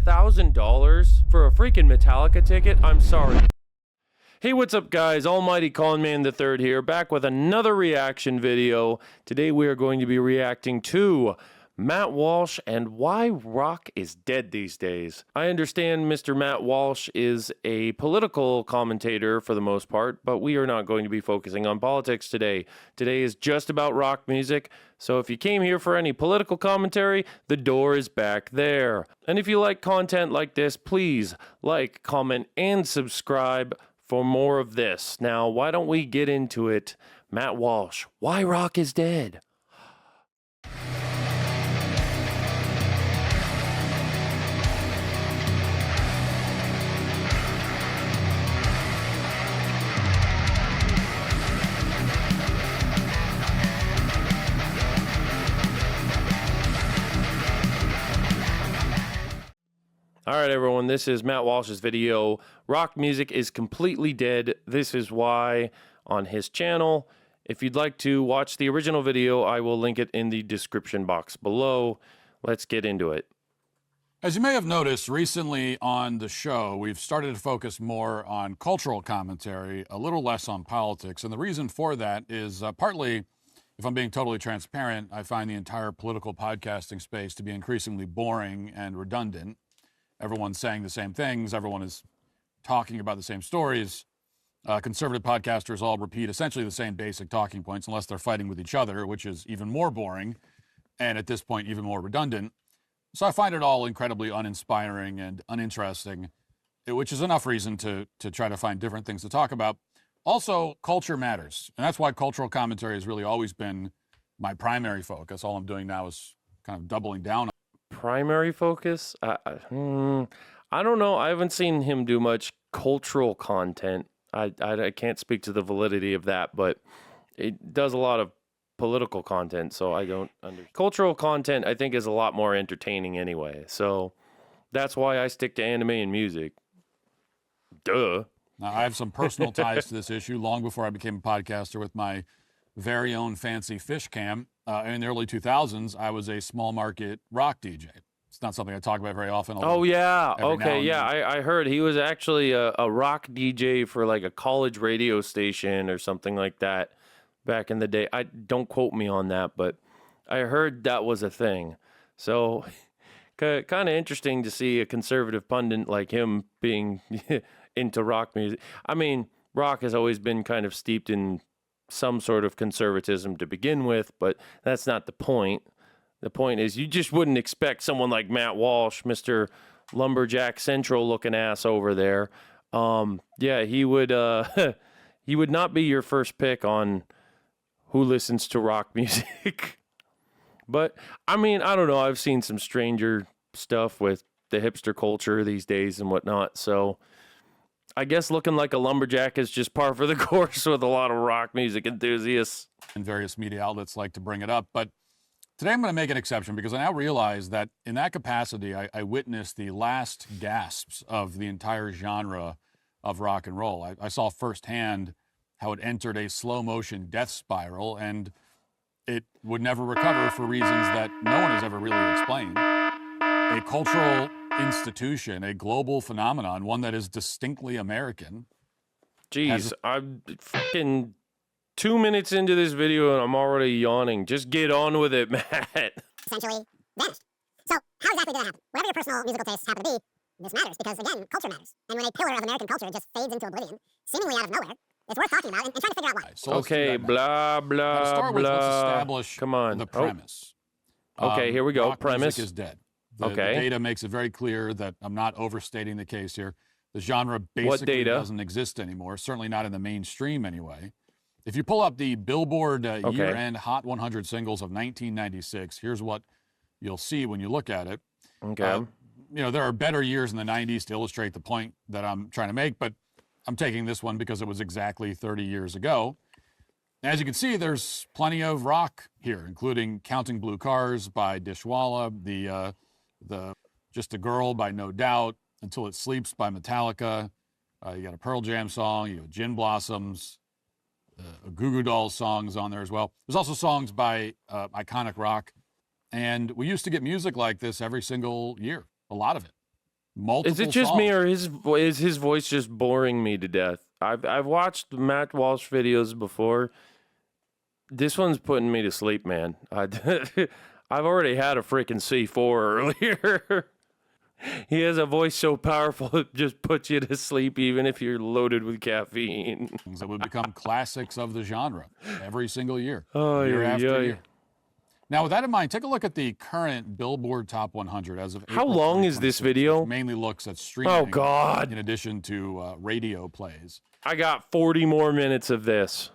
$1,000 for a freaking Metallica ticket? I'm sorry. Hey, what's up, guys? Almighty Conman III here, back with another reaction video. Today we are going to be reacting to Matt Walsh and why rock is dead these days. I understand Mr. Matt Walsh is a political commentator for the most part, but we are not going to be focusing on politics today. Today is just about rock music, so if you came here for any political commentary, the door is back there. And if you like content like this, please like, comment, and subscribe for more of this. Now, why don't we get into it? Matt Walsh, why rock is dead? All right, everyone, this is Matt Walsh's video. Rock music is completely dead. This is why on his channel. If you'd like to watch the original video, I will link it in the description box below. Let's get into it. As you may have noticed recently on the show, we've started to focus more on cultural commentary, a little less on politics. And the reason for that is partly, if I'm being totally transparent, I find the entire political podcasting space to be increasingly boring and redundant. Everyone's saying the same things. Everyone is talking about the same stories. Conservative podcasters all repeat essentially the same basic talking points unless they're fighting with each other, which is even more boring and at this point even more redundant. So I find it all incredibly uninspiring and uninteresting, which is enough reason to try to find different things to talk about. Also, culture matters. And that's why cultural commentary has really always been my primary focus. All I'm doing now is kind of doubling down on Primary focus? I don't know. I haven't seen him do much cultural content. I can't speak to the validity of that, but it does a lot of political content, so I don't understand. Cultural content, I think, is a lot more entertaining anyway, so that's why I stick to anime and music. Duh. Now, I have some personal ties to this issue long before I became a podcaster with my very own fancy fish cam. In the early 2000s, I was a small market rock DJ. It's not something I talk about very often. Oh, yeah. Okay, yeah. I heard he was actually a rock DJ for like a college radio station or something like that back in the day. Don't quote me on that, but I heard that was a thing. So kind of interesting to see a conservative pundit like him being into rock music. I mean, rock has always been kind of steeped in some sort of conservatism to begin with, but that's not the point. The point is you just wouldn't expect someone like Matt Walsh, Mr. Lumberjack Central looking ass over there. Yeah, he would he would not be your first pick on who listens to rock music. But I mean, I don't know, I've seen some stranger stuff with the hipster culture these days and whatnot, so I guess looking like a lumberjack is just par for the course with a lot of rock music enthusiasts. And various media outlets like to bring it up. But today I'm going to make an exception because I now realize that in that capacity, I witnessed the last gasps of the entire genre of rock and roll. I saw firsthand how it entered a slow motion death spiral, and it would never recover for reasons that no one has ever really explained. A cultural institution, a global phenomenon, one that is distinctly American. Jeez, I'm fucking 2 minutes into this video and I'm already yawning. Just get on with it, Matt. Essentially vanished. So how exactly did that happen? Whatever your personal musical tastes happen to be, this matters because, again, culture matters. And when a pillar of American culture just fades into oblivion, seemingly out of nowhere, it's worth talking about and trying to figure out why. So okay, blah, blah, now to start with, blah. let's establish Come on. the premise. Okay, here we go. Rock Premise. music is dead. Okay. The data makes it very clear that I'm not overstating the case here. The genre basically doesn't exist anymore, certainly not in the mainstream anyway. If you pull up the Billboard year-end Hot 100 singles of 1996, here's what you'll see when you look at it. Okay. You know, there are better years in the 90s to illustrate the point that I'm trying to make, but I'm taking this one because it was exactly 30 years ago. As you can see, there's plenty of rock here, including Counting Blue Cars by Dishwalla, the Just a Girl by No Doubt, Until It Sleeps by Metallica. You got a Pearl Jam song, you got Gin Blossoms, Goo Goo Dolls songs on there as well. There's also songs by iconic rock. And we used to get music like this every single year, a lot of it. multiple Is it just songs. me, or is his voice just boring me to death? I've watched Matt Walsh videos before. This one's putting me to sleep, man. I've already had a freaking C4 earlier. He has a voice so powerful it just puts you to sleep even if you're loaded with caffeine. That would become classics of the genre every single year, Oh, year yeah, after yeah. year. Now, with that in mind, take a look at the current Billboard Top 100 as of How April long is this 2026, video? which mainly looks at streaming. Oh, God. In addition to radio plays. I got 40 more minutes of this.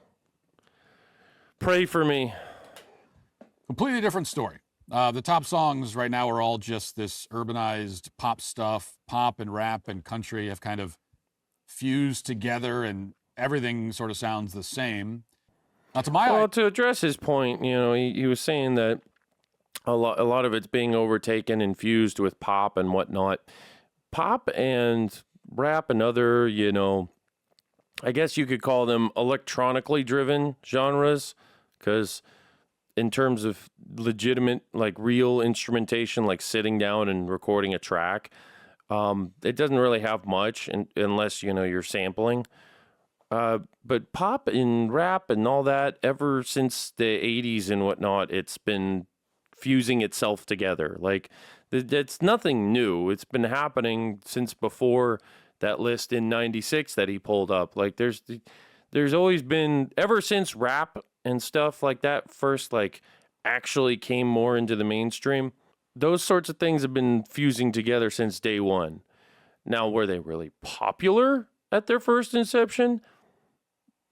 Pray for me. Completely different story. The top songs right now are all just this urbanized pop stuff. Pop and rap and country have kind of fused together, and everything sort of sounds the same. Now, To address his point, he was saying that a lot of it's being overtaken and fused with pop and whatnot. Pop and rap and other, I guess you could call them electronically driven genres, because in terms of legitimate, like real instrumentation, like sitting down and recording a track, it doesn't really have much unless, you're sampling. But pop and rap and all that, ever since the 80s and whatnot, it's been fusing itself together. Like, it's nothing new. It's been happening since before that list in 96 that he pulled up. Like, there's always been, ever since rap and stuff like that first, like, actually came more into the mainstream, those sorts of things have been fusing together since day one. Now, were they really popular at their first inception?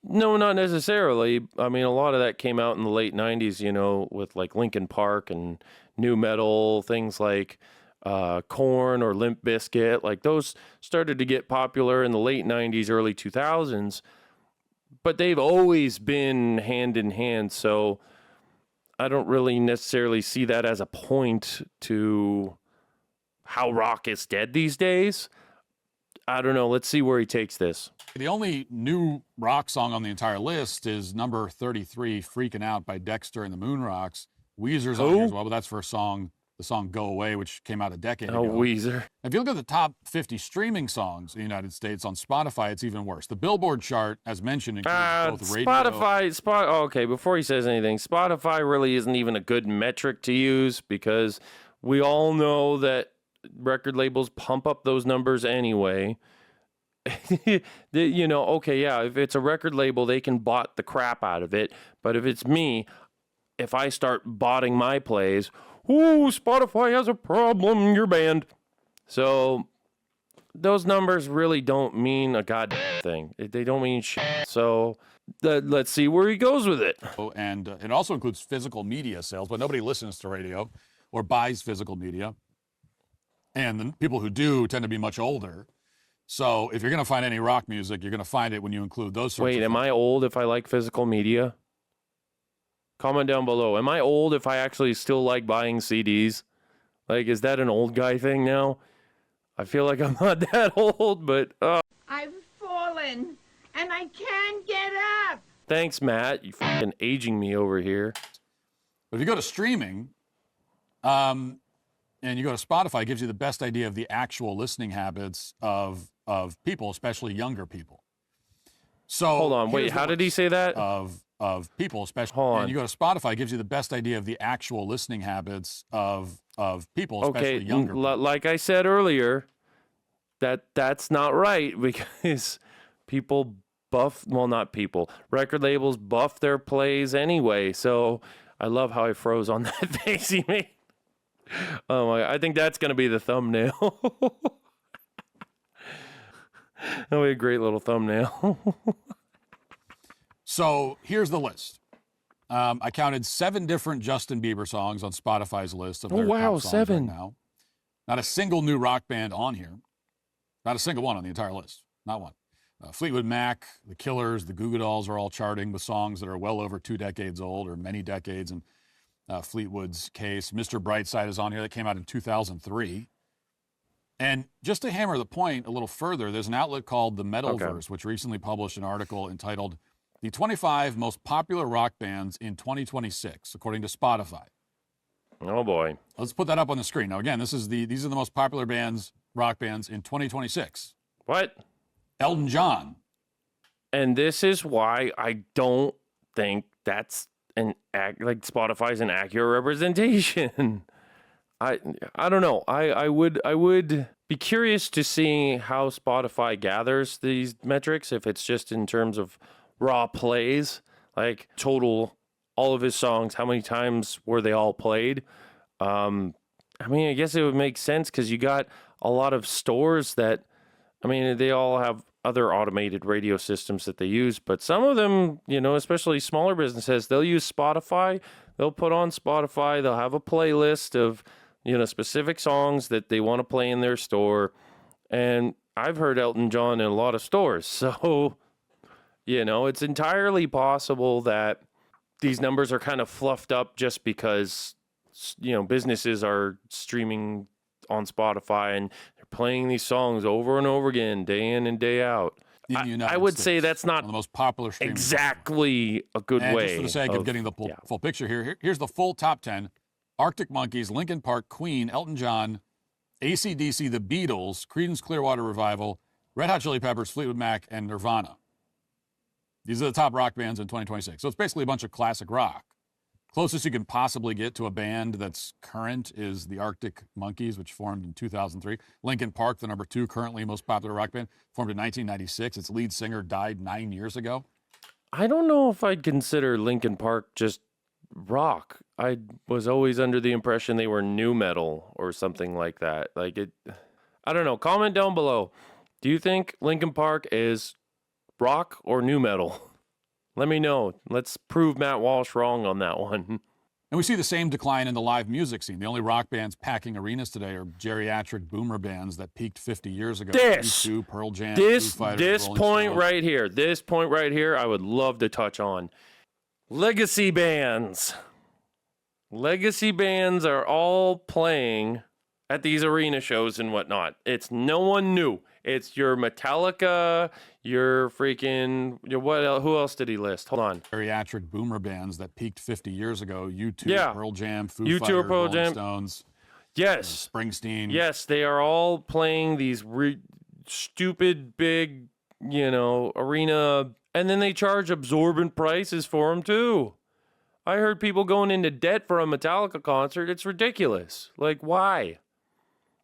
No, not necessarily. I mean, a lot of that came out in the late 90s, with like Linkin Park and nu metal, things like Korn or Limp Bizkit. Like, those started to get popular in the late 90s, early 2000s. But they've always been hand in hand, so I don't really necessarily see that as a point to how rock is dead these days. I don't know. Let's see where he takes this. The only new rock song on the entire list is number 33, Freaking Out by Dexter and the Moonrocks. Weezer's on here as well, but that's for the song Go Away, which came out a decade ago. Weezer. If you look at the top 50 streaming songs in the United States on Spotify, it's even worse. The Billboard chart, as mentioned, includes both radio... Okay, before he says anything, Spotify really isn't even a good metric to use, because we all know that record labels pump up those numbers anyway. If it's a record label, they can bot the crap out of it. But if it's me, if I start botting my plays, Spotify has a problem, you're banned. So those numbers really don't mean a goddamn thing. They don't mean shit. So let's see where he goes with it. And it also includes physical media sales, but nobody listens to radio or buys physical media. And the people who do tend to be much older. So if you're going to find any rock music, you're going to find it when you include those sorts of things. Wait, am I old if I like physical media? Comment down below. Am I old if I actually still like buying CDs? Like, is that an old guy thing now? I feel like I'm not that old, but... I've fallen, and I can't get up. Thanks, Matt. You fucking aging me over here. But if you go to streaming... and you go to Spotify, it gives you the best idea of the actual listening habits of people, especially younger people. So hold on, wait, how did he say that? Of people, especially. Hold on. And you go to Spotify, it gives you the best idea of the actual listening habits of people, especially younger people. Like I said earlier, that's not right, because record labels buff their plays anyway. So I love how I froze on that face he made. Oh my! I think that's gonna be the thumbnail. That'll be a great little thumbnail. So here's the list. I counted 7 different Justin Bieber songs on Spotify's list of their top songs 7 right now. Not a single new rock band on here. Not a single one on the entire list. Not one. Fleetwood Mac, The Killers, the Goo Goo Dolls are all charting with songs that are well over 2 decades old, or many decades in Fleetwood's case. Mr. Brightside is on here. That came out in 2003. And just to hammer the point a little further, there's an outlet called The Metalverse, which recently published an article entitled The 25 Most Popular Rock Bands in 2026, according to Spotify. Oh, boy. Let's put that up on the screen. Now, again, these are the most popular bands rock bands in 2026. What? Elton John. And this is why I don't think that's like Spotify's an accurate representation. I don't know. I would be curious to see how Spotify gathers these metrics, if it's just in terms of raw plays, like total, all of his songs, how many times were they all played? I mean, I guess it would make sense because you got a lot of stores that, I mean, they all have other automated radio systems that they use, but some of them, you know, especially smaller businesses, they'll use Spotify. They'll put on Spotify. They'll have a playlist of, you know, specific songs that they want to play in their store. And I've heard Elton John in a lot of stores. So, you know, it's entirely possible that these numbers are kind of fluffed up just because, you know, businesses are streaming on Spotify and they're playing these songs over and over again, day in and day out. I would say that's not one of the most popular streaming exactly a good and way. Just for the sake of getting the full picture here's the full top 10. Arctic Monkeys, Linkin Park, Queen, Elton John, AC/DC, The Beatles, Creedence Clearwater Revival, Red Hot Chili Peppers, Fleetwood Mac, and Nirvana. These are the top rock bands in 2026. So it's basically a bunch of classic rock. Closest you can possibly get to a band that's current is the Arctic Monkeys, which formed in 2003. Linkin Park, the number 2 currently most popular rock band, formed in 1996. Its lead singer died 9 years ago. I don't know if I'd consider Linkin Park just rock. I was always under the impression they were nu metal or something like that. Like it, I don't know. Comment down below. Do you think Linkin Park is rock or nu metal? Let me know. Let's prove Matt Walsh wrong on that one. And we see the same decline in the live music scene. The only rock bands packing arenas today are geriatric boomer bands that peaked 50 years ago. U2, Pearl Jam, Foo Fighters, this Rolling point Stones. right here, I would love to touch on. Legacy bands. Legacy bands are all playing at these arena shows and whatnot. It's no one new. It's your Metallica, your freaking, your what else? Who else did he list? Hold on. Geriatric boomer bands that peaked 50 years ago. U2, Pearl Jam, Foo U2, Fighters, Pearl Rolling Jam. Stones. Yes. Springsteen. Yes, they are all playing these stupid big, you know, arena, and then they charge absorbent prices for them too. I heard people going into debt for a Metallica concert. It's ridiculous. Like, why?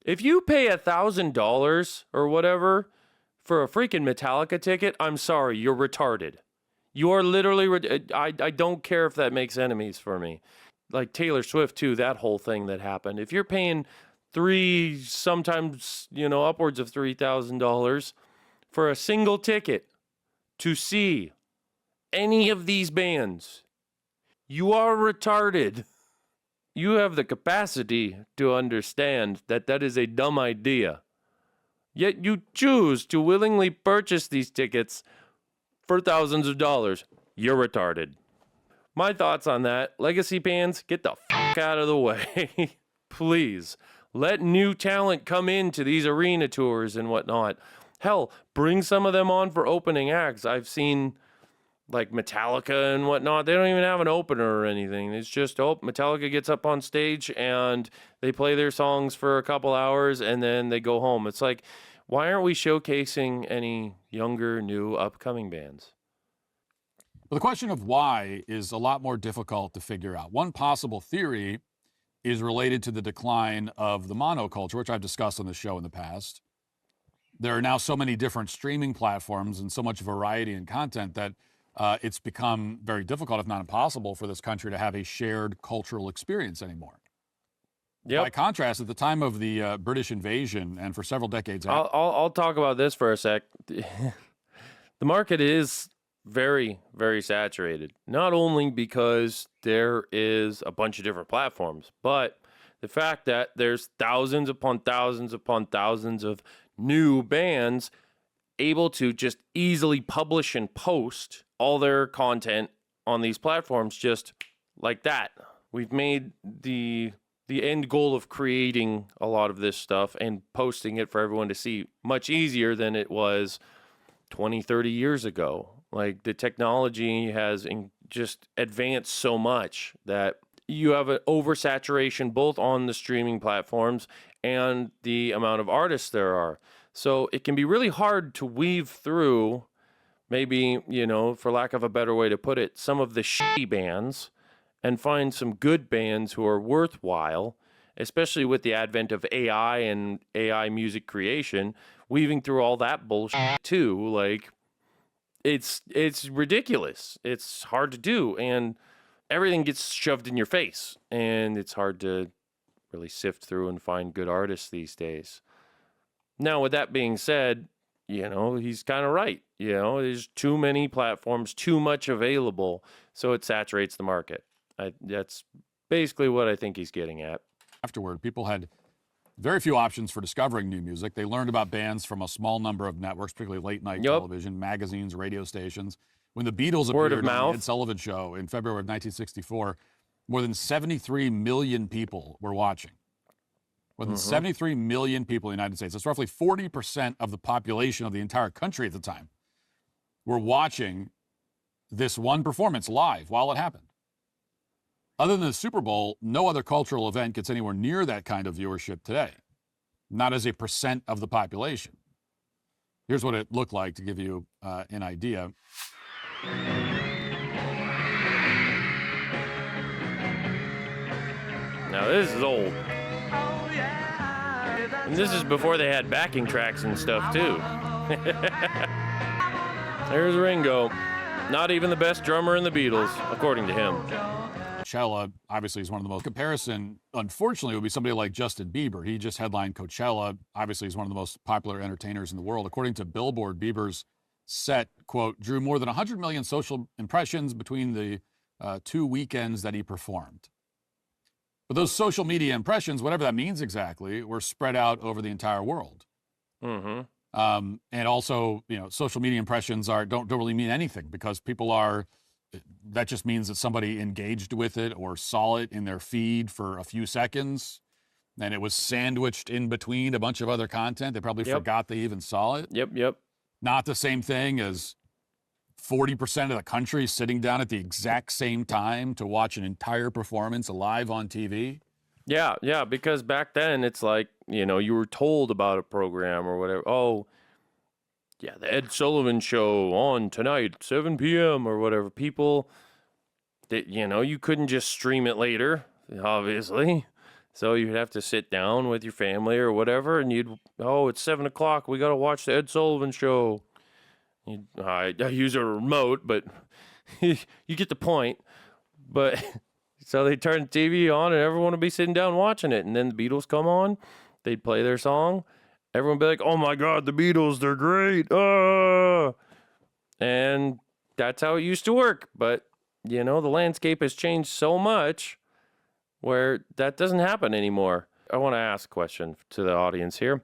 If you pay $1,000 or whatever for a freaking Metallica ticket, I'm sorry, you're retarded. You are literally, I don't care if that makes enemies for me. Like Taylor Swift too, that whole thing that happened. If you're paying sometimes, you know, upwards of $3,000 for a single ticket to see any of these bands, you are retarded. You have the capacity to understand that that is a dumb idea. Yet you choose to willingly purchase these tickets for thousands of dollars. You're retarded. My thoughts on that. Legacy bands, get the fuck out of the way. Please. Let new talent come into these arena tours and whatnot. Hell, bring some of them on for opening acts. I've seen like Metallica and whatnot. They don't even have an opener or anything. It's just, Metallica gets up on stage and they play their songs for a couple hours and then they go home. It's like, why aren't we showcasing any younger, new, upcoming bands? Well, the question of why is a lot more difficult to figure out. One possible theory is related to the decline of the monoculture, which I've discussed on the show in the past. There are now so many different streaming platforms and so much variety in content that it's become very difficult, if not impossible, for this country to have a shared cultural experience anymore. Yep. By contrast, at the time of the British invasion and for several decades after, I'll talk about this for a sec. The market is very, very saturated. Not only because there is a bunch of different platforms, but the fact that there's thousands upon thousands upon thousands of new bands able to just easily publish and post all their content on these platforms just like that. We've made the end goal of creating a lot of this stuff and posting it for everyone to see much easier than it was 20, 30 years ago. Like the technology has just advanced so much that you have an oversaturation both on the streaming platforms and the amount of artists there are. So it can be really hard to weave through, maybe, for lack of a better way to put it, some of the shitty bands and find some good bands who are worthwhile, especially with the advent of AI and AI music creation, weaving through all that bullshit too. Like, it's ridiculous. It's hard to do, and everything gets shoved in your face, and it's hard to really sift through and find good artists these days. Now, with that being said, he's kind of right. There's too many platforms, too much available, so it saturates the market. That's basically what I think he's getting at. Afterward, people had very few options for discovering new music. They learned about bands from a small number of networks, particularly late-night television, magazines, radio stations. When the Beatles appeared on the Ed Sullivan Show in February of 1964, more than 73 million people were watching. More than 73 million people in the United States. That's roughly 40% of the population of the entire country at the time were watching this one performance live while it happened. Other than the Super Bowl, no other cultural event gets anywhere near that kind of viewership today, not as a percent of the population. Here's what it looked like to give you an idea. Now, this is old. And this is before they had backing tracks and stuff, too. There's Ringo. Not even the best drummer in the Beatles, according to him. Coachella, obviously, is one of the most. Comparison, unfortunately, would be somebody like Justin Bieber. He just headlined Coachella. Obviously, he's one of the most popular entertainers in the world. According to Billboard, Bieber's set, quote, drew more than 100 million social impressions between the 2 weekends that he performed. But those social media impressions, whatever that means exactly, were spread out over the entire world. And also, social media impressions don't really mean anything because people are. That just means that somebody engaged with it or saw it in their feed for a few seconds, and it was sandwiched in between a bunch of other content. They probably forgot they even saw it. Yep. Not the same thing as 40% of the country sitting down at the exact same time to watch an entire performance live on TV. Yeah, because back then it's like, you were told about a program or whatever. Oh, yeah, the Ed Sullivan Show on tonight, 7 p.m. or whatever. People, you couldn't just stream it later, obviously. So you'd have to sit down with your family or whatever, and it's 7 o'clock. We got to watch the Ed Sullivan Show. I use a remote, but you get the point. But so they turn the TV on, and everyone would be sitting down watching it. And then the Beatles come on. They'd play their song. Everyone would be like, oh, my God, the Beatles, they're great. And that's how it used to work. But, the landscape has changed so much where that doesn't happen anymore. I want to ask a question to the audience here.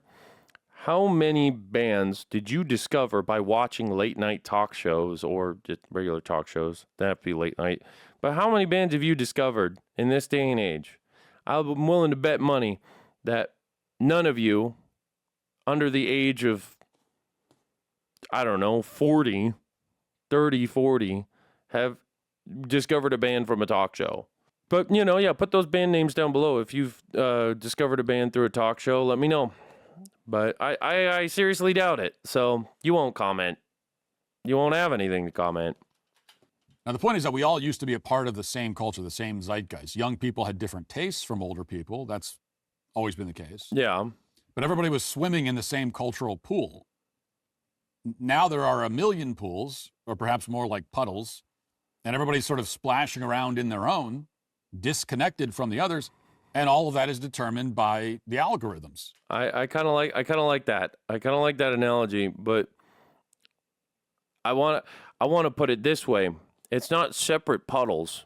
How many bands did you discover by watching late night talk shows or just regular talk shows? They have to be late night. But how many bands have you discovered in this day and age? I'm willing to bet money that none of you under the age of, 40, have discovered a band from a talk show. But, put those band names down below. If you've discovered a band through a talk show, let me know. But I seriously doubt it. So you won't comment. You won't have anything to comment. Now, the point is that we all used to be a part of the same culture, the same zeitgeist. Young people had different tastes from older people. That's always been the case. Yeah. But everybody was swimming in the same cultural pool. Now there are a million pools, or perhaps more like puddles, and everybody's sort of splashing around in their own, disconnected from the others, and all of that is determined by the algorithms. I kind of like that. I kind of like that analogy, but I want to put it this way. It's not separate puddles.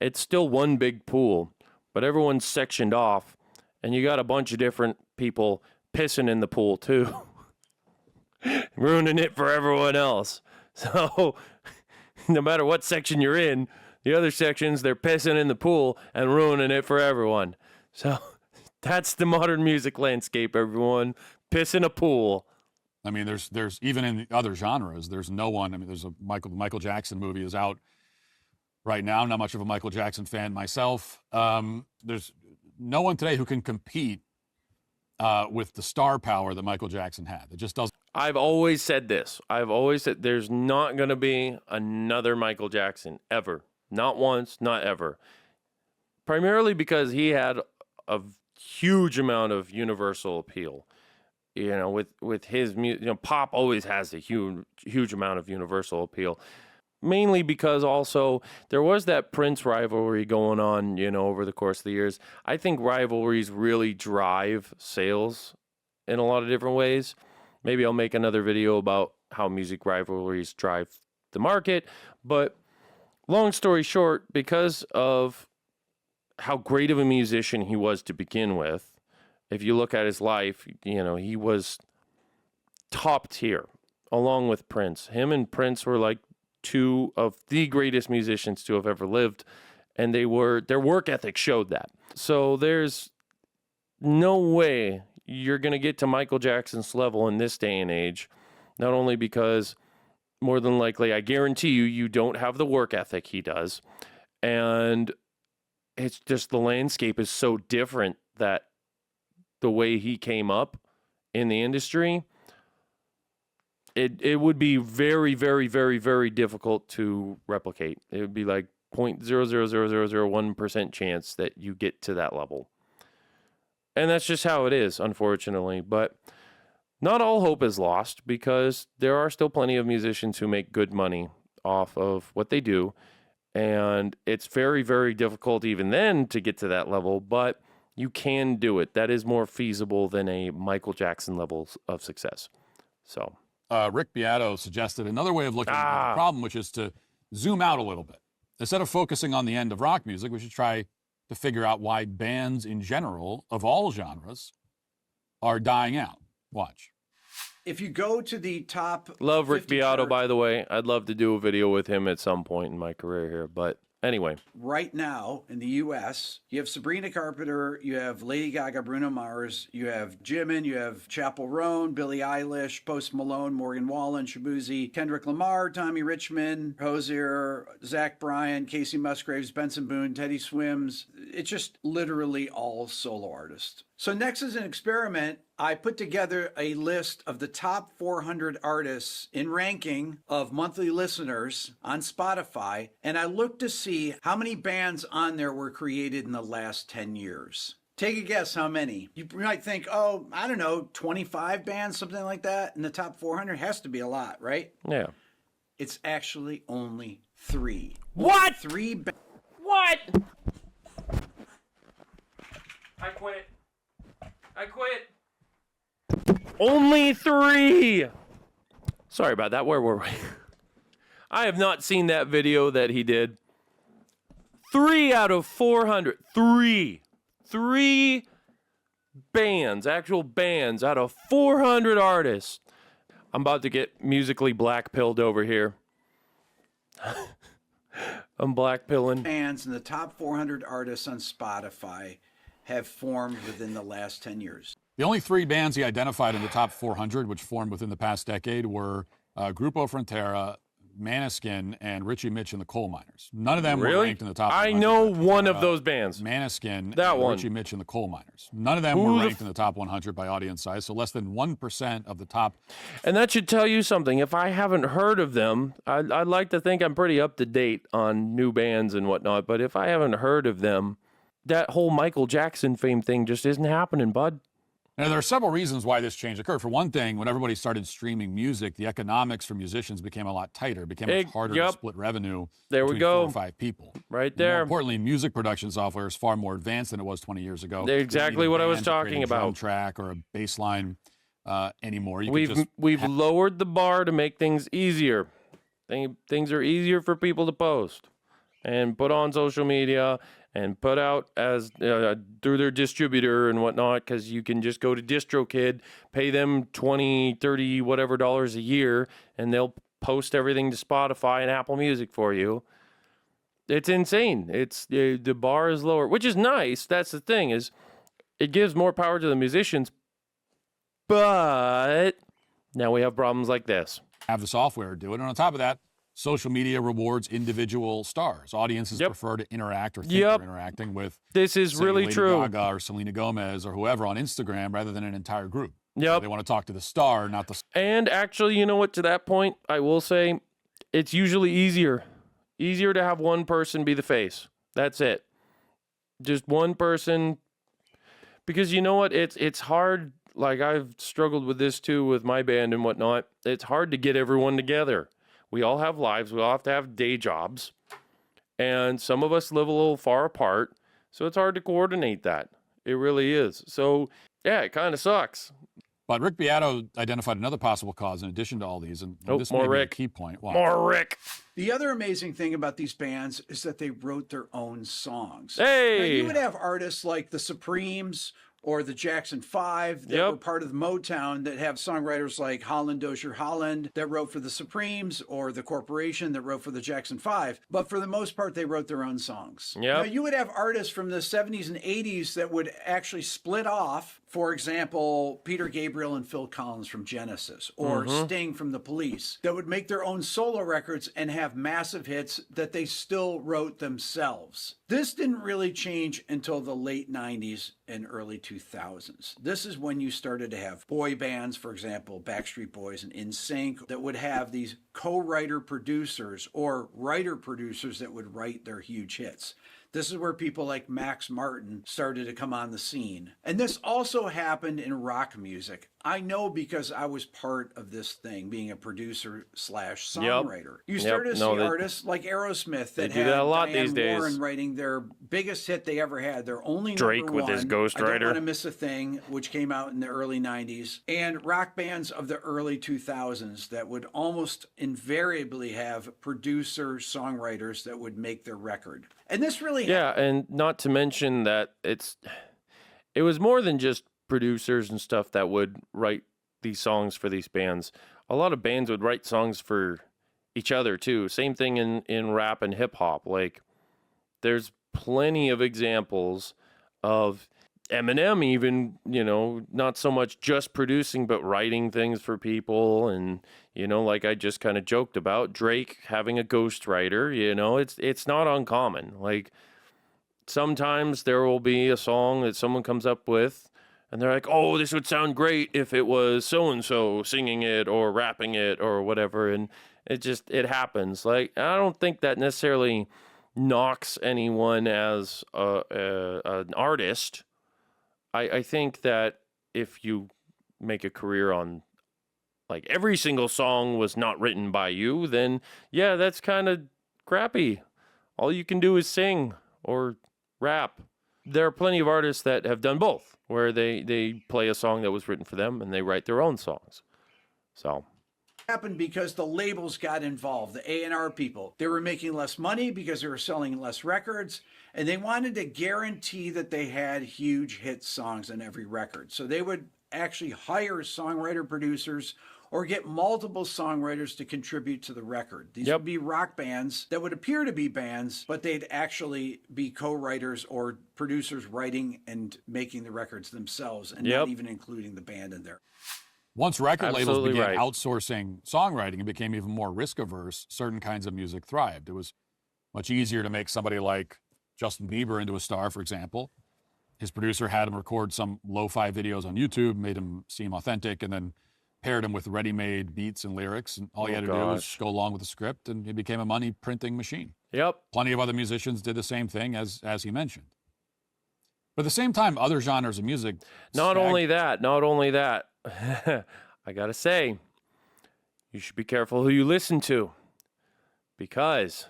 It's still one big pool, but everyone's sectioned off, and you got a bunch of different people pissing in the pool too, ruining it for everyone else. So no matter what section you're in, the other sections, they're pissing in the pool and ruining it for everyone. So that's the modern music landscape, everyone. Piss in a pool. I mean, there's even in other genres, there's no one. I mean, there's a Michael Jackson movie is out right now. Not much of a Michael Jackson fan myself. There's no one today who can compete with the star power that Michael Jackson had. It just doesn't. I've always said this. I've always said there's not going to be another Michael Jackson ever. Not once, not ever. Primarily because he had a huge amount of universal appeal. You know, with his music, you know, pop always has a huge amount of universal appeal. Mainly because also there was that Prince rivalry going on, you know, over the course of the years. I think rivalries really drive sales in a lot of different ways. Maybe I'll make another video about how music rivalries drive the market. But long story short, because of how great of a musician he was to begin with, if you look at his life, you know, he was top tier along with Prince. Him and Prince were like two of the greatest musicians to have ever lived, and their work ethic showed that. So there's no way you're going to get to Michael Jackson's level in this day and age, not only because more than likely, I guarantee you don't have the work ethic he does, and it's just the landscape is so different that the way he came up in the industry, it would be very, very, very, very difficult to replicate. It would be like 0.00001% chance that you get to that level. And that's just how it is, unfortunately. But not all hope is lost, because there are still plenty of musicians who make good money off of what they do. And it's very, very difficult even then to get to that level, but you can do it. That is more feasible than a Michael Jackson level of success. So Rick Beato suggested another way of looking at the problem, which is to zoom out a little bit. Instead of focusing on the end of rock music, we should try to figure out why bands in general, of all genres, are dying out. Watch. If you go to the top... Love Rick Beato, by the way. I'd love to do a video with him at some point in my career here, but anyway. Right now in the U.S., you have Sabrina Carpenter, you have Lady Gaga, Bruno Mars, you have Jimin, you have Chappell Roan, Billie Eilish, Post Malone, Morgan Wallen, Shabuzi, Kendrick Lamar, Tommy Richmond, Hozier, Zach Bryan, Casey Musgraves, Benson Boone, Teddy Swims. It's just literally all solo artists. So next, as an experiment, I put together a list of the top 400 artists in ranking of monthly listeners on Spotify, and I looked to see how many bands on there were created in the last 10 years. Take a guess how many. You might think, oh, I don't know, 25 bands, something like that, in the top 400. Has to be a lot, right? Yeah. It's actually only 3. What? 3 bands. What? I quit. I quit. Only 3. Sorry about that. Where were we? I have not seen that video that he did. 3 out of 400. 3 bands, actual bands out of 400 artists. I'm about to get musically black-pilled over here. I'm black-pilling. Bands in the top 400 artists on Spotify have formed within the last 10 years. The only 3 bands he identified in the top 400, which formed within the past decade, were Grupo Frontera, Maneskin, and Richie Mitch and the Coal Miners. None of them were ranked in the top 100. I know one of those bands. Maneskin, that and one. Richie Mitch and the Coal Miners. None of them were ranked in the top 100 by audience size, so less than 1% of the top. And that should tell you something. If I haven't heard of them, I'd like to think I'm pretty up to date on new bands and whatnot, but if I haven't heard of them, that whole Michael Jackson fame thing just isn't happening, bud. Now, there are several reasons why this change occurred. For one thing, when everybody started streaming music, the economics for musicians became a lot tighter. It became much harder to split revenue between 4 or 5 people. Right there. More importantly, music production software is far more advanced than it was 20 years ago. Exactly what I was talking about. Drum track or a bass line anymore. We've lowered the bar to make things easier. Things are easier for people to post and put on social media and put out as through their distributor and whatnot, because you can just go to DistroKid, pay them $20, $30, whatever dollars a year, and they'll post everything to Spotify and Apple Music for you. It's insane. It's the bar is lower, which is nice. That's the thing, is it gives more power to the musicians, but now we have problems like this. Have the software do it, and on top of that, social media rewards individual stars. Audiences Yep. prefer to interact or think Yep. they're interacting with, This is say, really Lady true. Gaga or Selena Gomez or whoever on Instagram rather than an entire group. Yep. They want to talk to the star, not the. And actually, you know what? To that point, I will say it's usually easier to have one person be the face. That's it. Just one person. Because you know what? It's hard. Like, I've struggled with this too with my band and whatnot. It's hard to get everyone together. We all have lives. We all have to have day jobs. And some of us live a little far apart. So it's hard to coordinate that. It really is. So, yeah, it kind of sucks. But Rick Beato identified another possible cause in addition to all these, and this may more be a Rick. key point. Wow. More Rick. The other amazing thing about these bands is that they wrote their own songs. Hey! Now, you would have artists like the Supremes or the Jackson 5 that Yep. were part of Motown that have songwriters like Holland Dozier Holland that wrote for the Supremes, or the Corporation that wrote for the Jackson 5. But for the most part, they wrote their own songs. Yep. Now, you would have artists from the 70s and 80s that would actually split off. For example, Peter Gabriel and Phil Collins from Genesis, or Sting from the Police, that would make their own solo records and have massive hits that they still wrote themselves. This didn't really change until the late 90s and early 2000s. This is when you started to have boy bands, for example, Backstreet Boys and NSYNC, that would have these co-writer producers or writer producers that would write their huge hits. This is where people like Max Martin started to come on the scene. And this also happened in rock music. I know because I was part of this thing, being a producer / songwriter. You started to see artists like Aerosmith that do had that a lot Diane these days. Warren writing their biggest hit they ever had, their only Drake number with one, his Ghost I Rider. Don't Want to Miss a Thing, which came out in the early 90s, and rock bands of the early 2000s that would almost invariably have producer songwriters that would make their record. And this really Yeah, and not to mention that it was more than just producers and stuff that would write these songs for these bands. A lot of bands would write songs for each other too. Same thing in rap and hip hop. Like, there's plenty of examples of Eminem even, not so much just producing, but writing things for people. And, like I just kind of joked about, Drake having a ghostwriter, it's not uncommon. Like, sometimes there will be a song that someone comes up with and they're like, oh, this would sound great if it was so-and-so singing it or rapping it or whatever. And it happens. Like, I don't think that necessarily knocks anyone as an artist. I think that if you make a career on, like, every single song was not written by you, then yeah, that's kind of crappy. All you can do is sing or rap. There are plenty of artists that have done both, where they play a song that was written for them and they write their own songs. So happened because the labels got involved, the A&R people. They were making less money because they were selling less records, and they wanted to guarantee that they had huge hit songs on every record. So they would actually hire songwriter producers or get multiple songwriters to contribute to the record. These would be rock bands that would appear to be bands, but they'd actually be co-writers or producers writing and making the records themselves, and not even including the band in there. Once record labels Absolutely began right. outsourcing songwriting and became even more risk-averse, certain kinds of music thrived. It was much easier to make somebody like Justin Bieber into a star, for example. His producer had him record some lo-fi videos on YouTube, made him seem authentic, and then paired him with ready-made beats and lyrics. And all he had to do was go along with the script, and he became a money-printing machine. Yep. Plenty of other musicians did the same thing, as he mentioned. But at the same time, other genres of music... Not only that, I gotta say, you should be careful who you listen to, because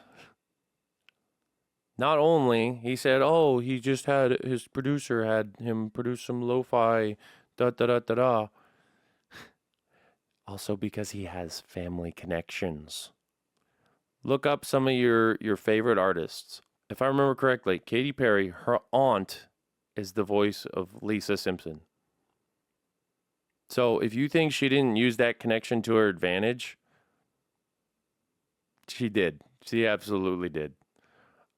not only he said, oh, he just had his producer had him produce some lo-fi, da. Also because he has family connections. Look up some of your favorite artists. If I remember correctly, Katy Perry, her aunt is the voice of Lisa Simpson. So if you think she didn't use that connection to her advantage, she did. She absolutely did.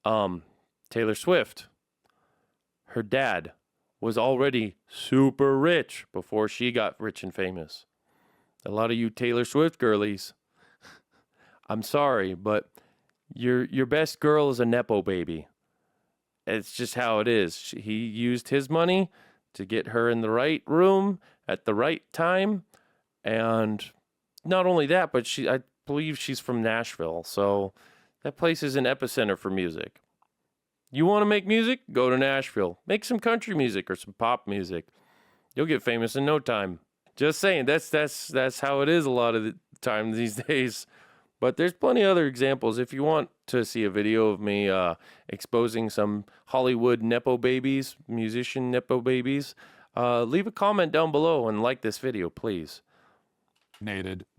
Taylor Swift, her dad was already super rich before she got rich and famous. A lot of you Taylor Swift girlies, I'm sorry, but your best girl is a Nepo baby. It's just how it is. He used his money to get her in the right room at the right time. And not only that, but I believe she's from Nashville. So that place is an epicenter for music. You want to make music? Go to Nashville. Make some country music or some pop music. You'll get famous in no time. Just saying, that's how it is a lot of the time these days. But there's plenty of other examples. If you want to see a video of me exposing some Hollywood Nepo babies, musician Nepo babies, leave a comment down below and like this video, please.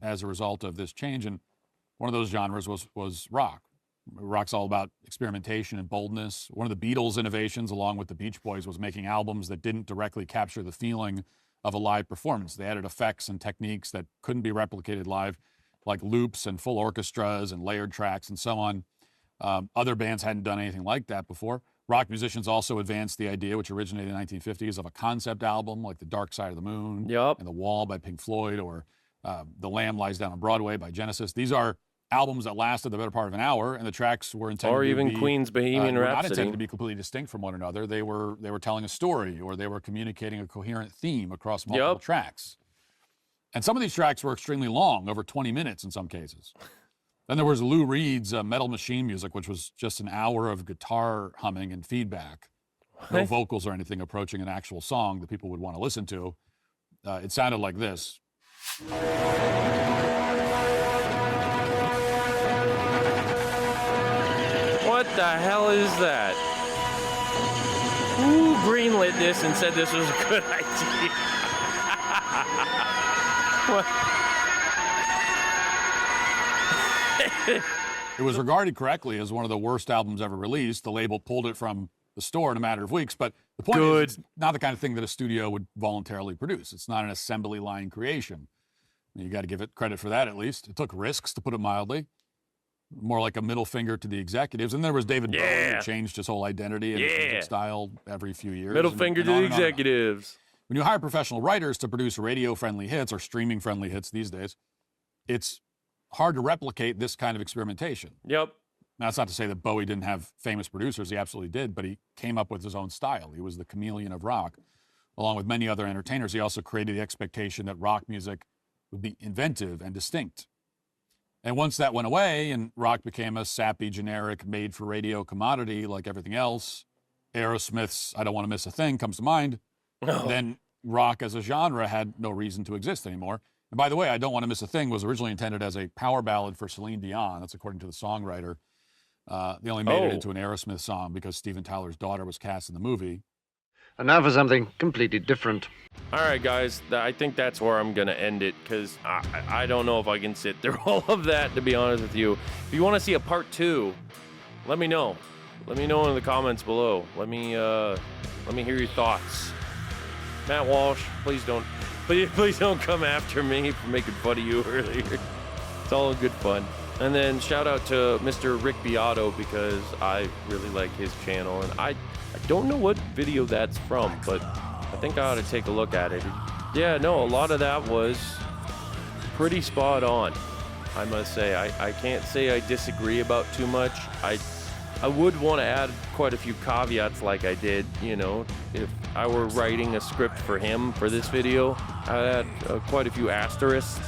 As a result of this change, and one of those genres was rock. Rock's all about experimentation and boldness. One of the Beatles' innovations, along with the Beach Boys, was making albums that didn't directly capture the feeling of a live performance. They added effects and techniques that couldn't be replicated live, like loops and full orchestras and layered tracks and so on. Other bands hadn't done anything like that before. Rock musicians also advanced the idea, which originated in the 1950s, of a concept album like The Dark Side of the Moon and The Wall by Pink Floyd, or The Lamb Lies Down on Broadway by Genesis. These are albums that lasted the better part of an hour, and the tracks were intended or even to be, Queen's Bohemian Rhapsody. Not intended to be completely distinct from one another. They were telling a story, or they were communicating a coherent theme across multiple tracks. And some of these tracks were extremely long, over 20 minutes in some cases. Then there was Lou Reed's Metal Machine Music, which was just an hour of guitar humming and feedback. No vocals or anything approaching an actual song that people would want to listen to. It sounded like this. What the hell is that? Who greenlit this and said this was a good idea? It was regarded correctly as one of the worst albums ever released. The label pulled it from the store in a matter of weeks. But the point is, it's not the kind of thing that a studio would voluntarily produce. It's not an assembly line creation. You got to give it credit for that, at least. It took risks, to put it mildly. More like a middle finger to the executives. And there was David Bowie, who changed his whole identity and his music style every few years. Middle finger to the executives. When you hire professional writers to produce radio-friendly hits, or streaming-friendly hits these days, it's hard to replicate this kind of experimentation. Yep. Now, that's not to say that Bowie didn't have famous producers. He absolutely did, but he came up with his own style. He was the chameleon of rock. Along with many other entertainers, he also created the expectation that rock music would be inventive and distinct. And once that went away and rock became a sappy, generic, made-for-radio commodity like everything else, Aerosmith's I Don't Want to Miss a Thing comes to mind, then rock as a genre had no reason to exist anymore. And by the way, I Don't Want to Miss a Thing was originally intended as a power ballad for Celine Dion. That's according to the songwriter. They only made it into an Aerosmith song because Steven Tyler's daughter was cast in the movie. And now for something completely different. All right, guys, I think that's where I'm going to end it, because I don't know if I can sit through all of that, to be honest with you. If you want to see a part 2, let me know. Let me know in the comments below. Let me hear your thoughts. Matt Walsh, please don't come after me for making fun of you earlier. It's all good fun. And then shout out to Mr. Rick Beato, because I really like his channel, and I don't know what video that's from, but I think I ought to take a look at it. Yeah, no, a lot of that was pretty spot on, I must say. I can't say I disagree about too much. I would want to add quite a few caveats like I did, you know. If I were writing a script for him for this video, I'd add quite a few asterisks.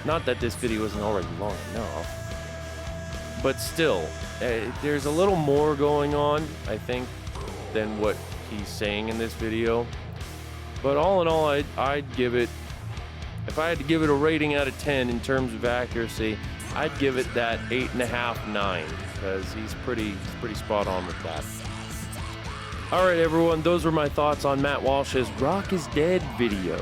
Not that this video isn't already long enough, but still, there's a little more going on, I think, than what he's saying in this video. But all in all, I'd give it, if I had to give it a rating out of 10 in terms of accuracy, I'd give it that 8.5, 9, because he's pretty spot on with that. All right, everyone, those were my thoughts on Matt Walsh's Rock is Dead video.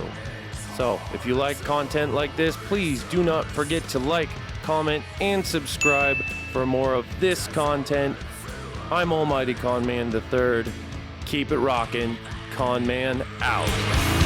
So, if you like content like this, please do not forget to like, comment, and subscribe for more of this content. I'm Almighty Conman III. Keep it rockin'. Conman out.